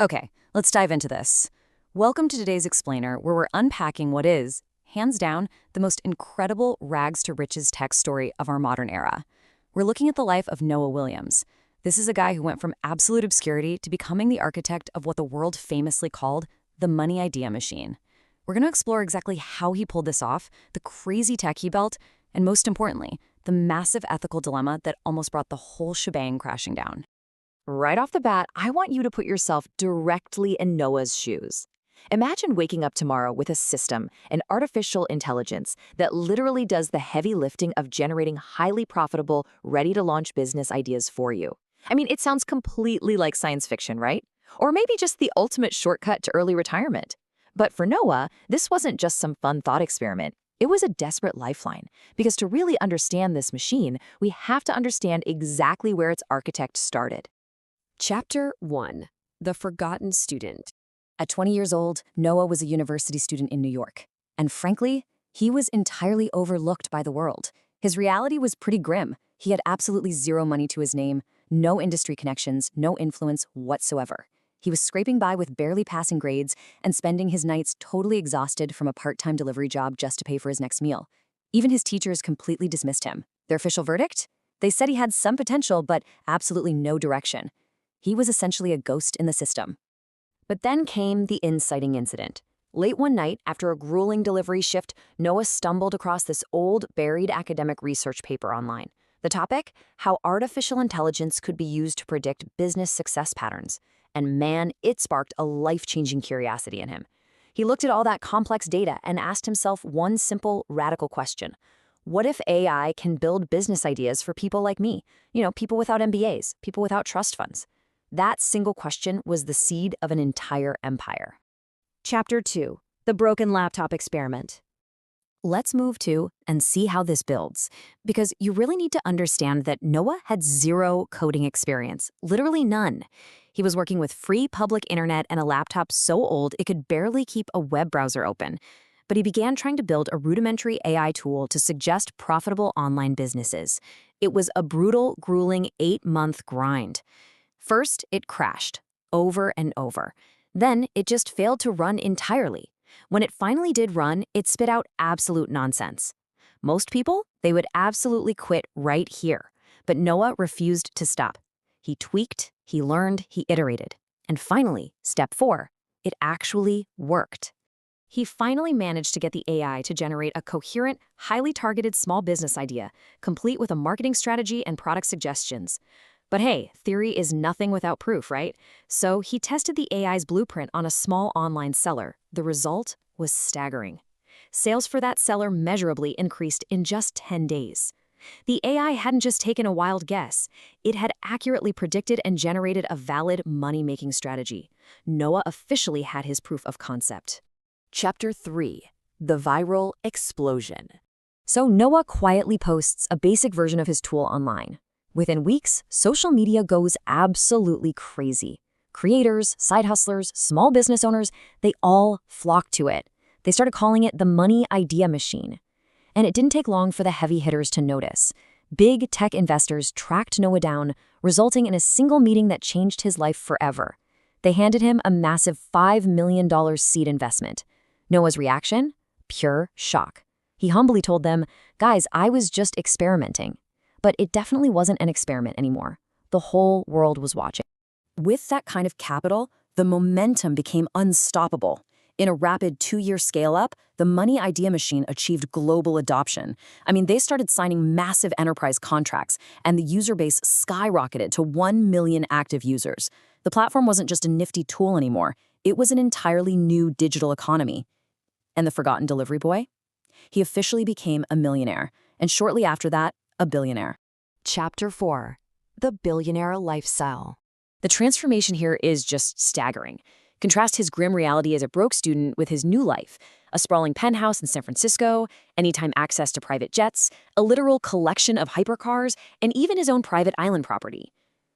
Okay, let's dive into this. Welcome to today's explainer, where we're unpacking what is, hands down, the most incredible rags to riches tech story of our modern era. We're looking at the life of Noah Williams. This is a guy who went from absolute obscurity to becoming the architect of what the world famously called the money idea machine. We're going to explore exactly how he pulled this off, the crazy tech he built, and most importantly, the massive ethical dilemma that almost brought the whole shebang crashing down. Right off the bat, I want you to put yourself directly in Noah's shoes. Imagine waking up tomorrow with a system, an artificial intelligence, that literally does the heavy lifting of generating highly profitable, ready-to-launch business ideas for you. I mean, it sounds completely like science fiction, right? Or maybe just the ultimate shortcut to early retirement. But for Noah, this wasn't just some fun thought experiment. It was a desperate lifeline, because to really understand this machine, we have to understand exactly where its architect started. Chapter 1. The Forgotten Student. At 20 years old, Noah was a university student in New York. And frankly, he was entirely overlooked by the world. His reality was pretty grim. He had absolutely zero money to his name, no industry connections, no influence whatsoever. He was scraping by with barely passing grades and spending his nights totally exhausted from a part-time delivery job just to pay for his next meal. Even his teachers completely dismissed him. Their official verdict? They said he had some potential, but absolutely no direction. He was essentially a ghost in the system. But then came the inciting incident. Late one night, after a grueling delivery shift, Noah stumbled across this old, buried academic research paper online. The topic? How artificial intelligence could be used to predict business success patterns. And man, it sparked a life-changing curiosity in him. He looked at all that complex data and asked himself one simple, radical question. What if AI can build business ideas for people like me? People without MBAs, people without trust funds. That single question was the seed of an entire empire. Chapter 2. The Broken Laptop Experiment. Let's move to and see how this builds, because you really need to understand that Noah had zero coding experience, literally none. He was working with free public internet and a laptop so old it could barely keep a web browser open. But he began trying to build a rudimentary AI tool to suggest profitable online businesses. It was a brutal, grueling 8-month grind. First, it crashed, over and over. Then, it just failed to run entirely. When it finally did run, it spit out absolute nonsense. Most people, they would absolutely quit right here. But Noah refused to stop. He tweaked, he learned, he iterated. And finally, step 4, it actually worked. He finally managed to get the AI to generate a coherent, highly targeted small business idea, complete with a marketing strategy and product suggestions. But hey, theory is nothing without proof, right? So he tested the AI's blueprint on a small online seller. The result was staggering. Sales for that seller measurably increased in just 10 days. The AI hadn't just taken a wild guess. It had accurately predicted and generated a valid money-making strategy. Noah officially had his proof of concept. Chapter 3. The Viral Explosion. So Noah quietly posts a basic version of his tool online. Within weeks, social media goes absolutely crazy. Creators, side hustlers, small business owners, they all flocked to it. They started calling it the money idea machine. And it didn't take long for the heavy hitters to notice. Big tech investors tracked Noah down, resulting in a single meeting that changed his life forever. They handed him a massive $5 million seed investment. Noah's reaction? Pure shock. He humbly told them, "Guys, I was just experimenting." But it definitely wasn't an experiment anymore. The whole world was watching. With that kind of capital, the momentum became unstoppable. In a rapid 2-year scale-up, the money idea machine achieved global adoption. They started signing massive enterprise contracts, and the user base skyrocketed to 1 million active users. The platform wasn't just a nifty tool anymore. It was an entirely new digital economy. And the forgotten delivery boy? He officially became a millionaire, and shortly after that, a billionaire. Chapter 4. The Billionaire Lifestyle. The transformation here is just staggering. Contrast his grim reality as a broke student with his new life, a sprawling penthouse in San Francisco, anytime access to private jets, a literal collection of hypercars, and even his own private island property.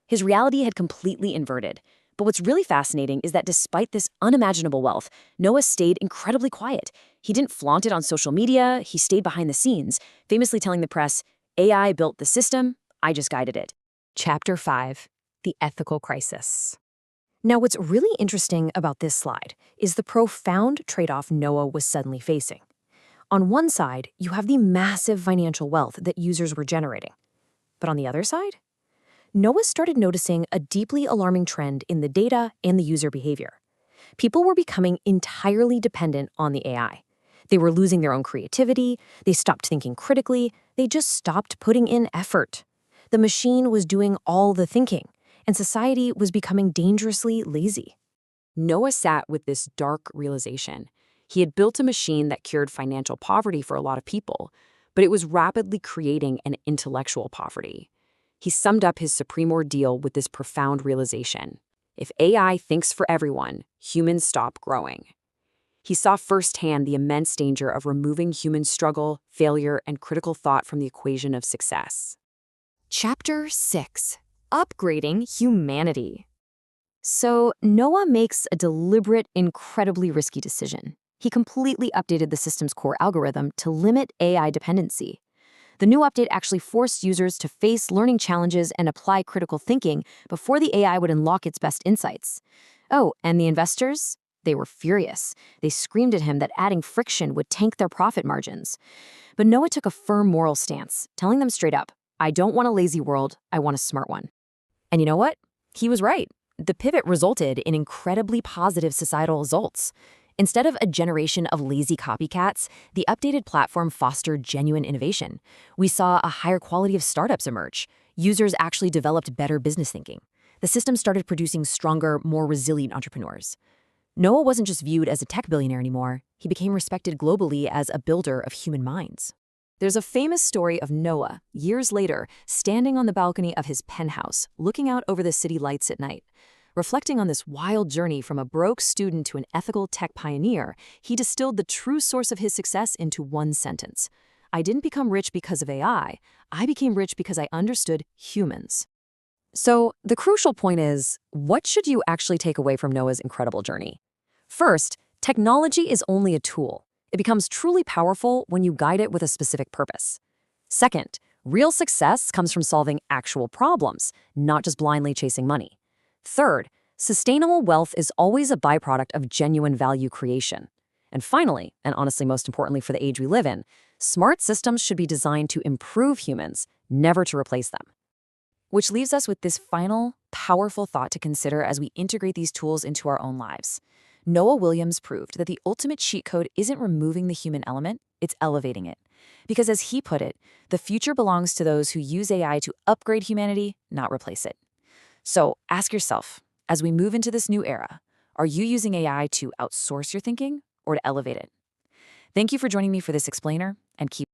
His reality had completely inverted. But what's really fascinating is that despite this unimaginable wealth, Noah stayed incredibly quiet. He didn't flaunt it on social media, he stayed behind the scenes, famously telling the press, "AI built the system, I just guided it." Chapter 5. The Ethical Crisis. Now, what's really interesting about this slide is the profound trade-off Noah was suddenly facing. On one side, you have the massive financial wealth that users were generating. But on the other side, Noah started noticing a deeply alarming trend in the data and the user behavior. People were becoming entirely dependent on the AI. They were losing their own creativity, they stopped thinking critically, they just stopped putting in effort. The machine was doing all the thinking, and society was becoming dangerously lazy. Noah sat with this dark realization. He had built a machine that cured financial poverty for a lot of people, but it was rapidly creating an intellectual poverty. He summed up his supreme ordeal with this profound realization. If AI thinks for everyone, humans stop growing. He saw firsthand the immense danger of removing human struggle, failure, and critical thought from the equation of success. Chapter 6: Upgrading Humanity. So, Noah makes a deliberate, incredibly risky decision. He completely updated the system's core algorithm to limit AI dependency. The new update actually forced users to face learning challenges and apply critical thinking before the AI would unlock its best insights. Oh, and the investors? They were furious. They screamed at him that adding friction would tank their profit margins. But Noah took a firm moral stance, telling them straight up, I don't want a lazy world, I want a smart one. And you know what? He was right. The pivot resulted in incredibly positive societal results. Instead of a generation of lazy copycats, the updated platform fostered genuine innovation. We saw a higher quality of startups emerge. Users actually developed better business thinking. The system started producing stronger, more resilient entrepreneurs. Noah wasn't just viewed as a tech billionaire anymore. He became respected globally as a builder of human minds. There's a famous story of Noah, years later, standing on the balcony of his penthouse, looking out over the city lights at night. Reflecting on this wild journey from a broke student to an ethical tech pioneer, he distilled the true source of his success into one sentence. I didn't become rich because of AI. I became rich because I understood humans. So, the crucial point is, what should you actually take away from Noah's incredible journey? First, technology is only a tool. It becomes truly powerful when you guide it with a specific purpose. Second, real success comes from solving actual problems, not just blindly chasing money. Third, sustainable wealth is always a byproduct of genuine value creation. And finally, and honestly most importantly for the age we live in, smart systems should be designed to improve humans, never to replace them. Which leaves us with this final, powerful thought to consider as we integrate these tools into our own lives. Noah Williams proved that the ultimate cheat code isn't removing the human element, it's elevating it. Because as he put it, the future belongs to those who use AI to upgrade humanity, not replace it. So ask yourself, as we move into this new era, are you using AI to outsource your thinking or to elevate it? Thank you for joining me for this explainer, and keep